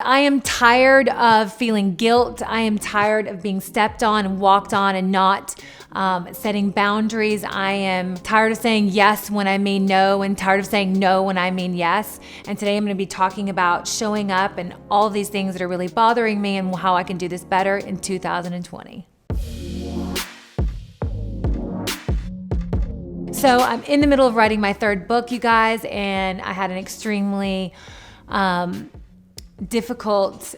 I am tired of feeling guilt. I am tired of being stepped on and walked on and not setting boundaries. I am tired of saying yes when I mean no and tired of saying no when I mean yes. And today I'm going to be talking about showing up and all these things that are really bothering me and how I can do this better in 2020. So I'm in the middle of writing my third book, you guys, and I had an extremely difficult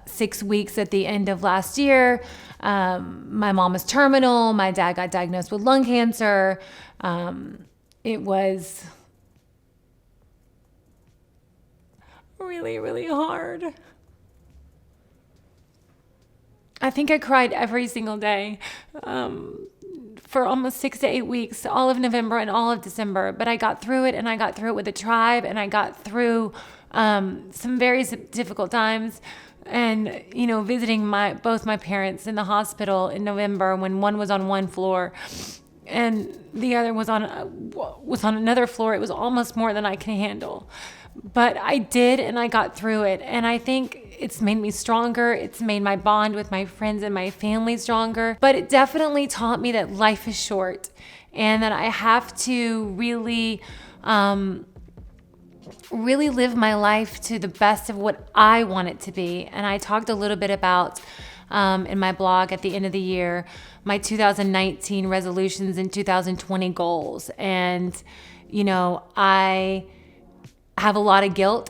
6 weeks at the end of last year. My mom was terminal. My dad got diagnosed with lung cancer. It was really, really hard. I think I cried every single day for almost 6 to 8 weeks, all of November and all of December. But I got through it, and I got through it with a tribe, and I got through some very difficult times. And, you know, visiting both my parents in the hospital in November when one was on one floor and the other was on another floor. It was almost more than I can handle. But I did, and I got through it. And I think it's made me stronger. It's made my bond with my friends and my family stronger. But it definitely taught me that life is short and that I have to really live my life to the best of what I want it to be. And I talked a little bit about in my blog at the end of the year, my 2019 resolutions and 2020 goals. And, you know, I have a lot of guilt.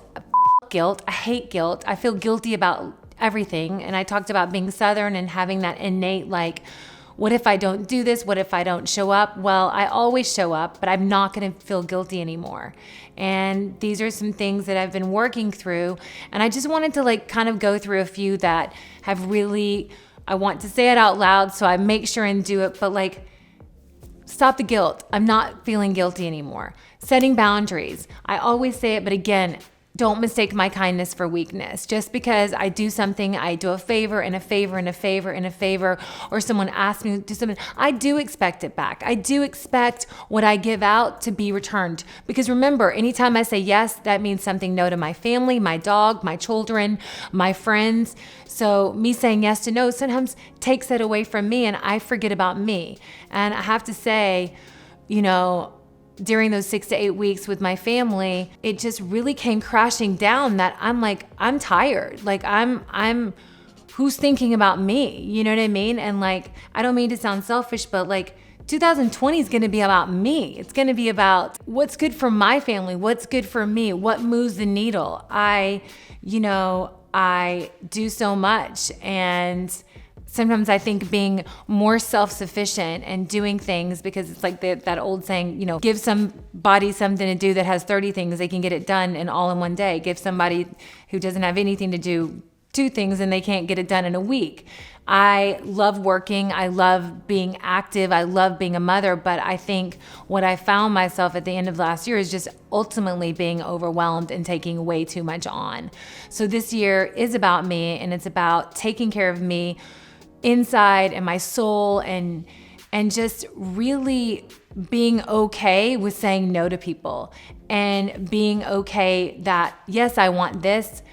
I hate guilt. I feel guilty about everything. And I talked about being Southern and having that innate, like, what if I don't do this? What if I don't show up? Well, I always show up, but I'm not going to feel guilty anymore. And these are some things that I've been working through. And I just wanted to kind of go through a few that have really, I want to say it out loud, so I make sure and do it, but stop the guilt. I'm not feeling guilty anymore. Setting boundaries. I always say it, but again, don't mistake my kindness for weakness. Just because I do something, I do a favor and a favor and a favor and a favor, or someone asks me to do something, I do expect it back. I do expect what I give out to be returned. Because remember, anytime I say yes, that means something no to my family, my dog, my children, my friends. So me saying yes to no sometimes takes that away from me, and I forget about me. And I have to say, you know, during those 6 to 8 weeks with my family, it just really came crashing down that I'm tired. I'm who's thinking about me? You know what I mean? And I don't mean to sound selfish, but 2020 is going to be about me. It's going to be about what's good for my family, what's good for me, what moves the needle. I do so much, and sometimes I think being more self-sufficient and doing things, because it's like that old saying, you know, give somebody something to do that has 30 things, they can get it done and all in one day. Give somebody who doesn't have anything to do 2 things and they can't get it done in a week. I love working. I love being active. I love being a mother. But I think what I found myself at the end of last year is just ultimately being overwhelmed and taking way too much on. So this year is about me, and it's about taking care of me inside and my soul, and just really being okay with saying no to people, and being okay that, yes, I want this.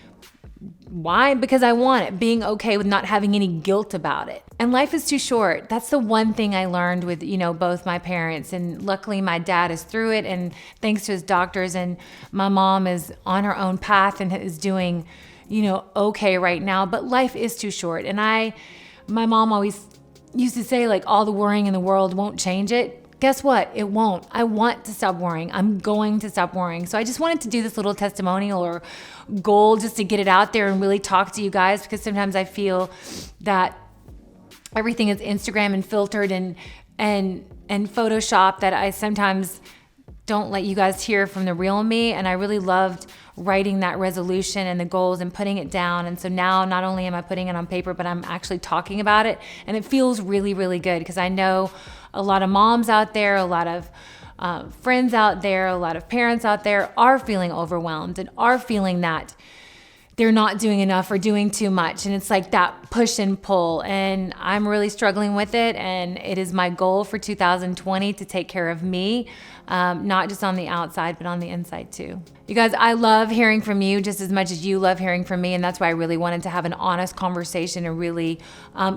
Why? Because I want it. Being okay with not having any guilt about it. And life is too short. That's the one thing I learned with, both my parents. And luckily my dad is through it, and thanks to his doctors, and my mom is on her own path and is doing, okay right now. But life is too short. And my mom always used to say, all the worrying in the world won't change it. Guess what? It won't. I want to stop worrying. I'm going to stop worrying. So I just wanted to do this little testimonial or goal just to get it out there and really talk to you guys, because sometimes I feel that everything is Instagram and filtered and Photoshop, that I sometimes don't let you guys hear from the real me. And I really loved writing that resolution and the goals and putting it down. And so now not only am I putting it on paper, but I'm actually talking about it. And it feels really, really good, because I know a lot of moms out there, a lot of friends out there, a lot of parents out there are feeling overwhelmed and are feeling that they're not doing enough or doing too much. And it's like that push and pull. And I'm really struggling with it. And it is my goal for 2020 to take care of me, not just on the outside, but on the inside too. You guys, I love hearing from you just as much as you love hearing from me. And that's why I really wanted to have an honest conversation and really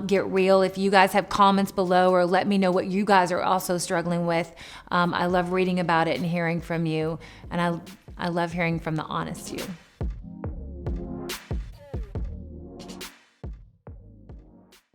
get real. If you guys have comments below, or let me know what you guys are also struggling with. I love reading about it and hearing from you. And I love hearing from the honest you.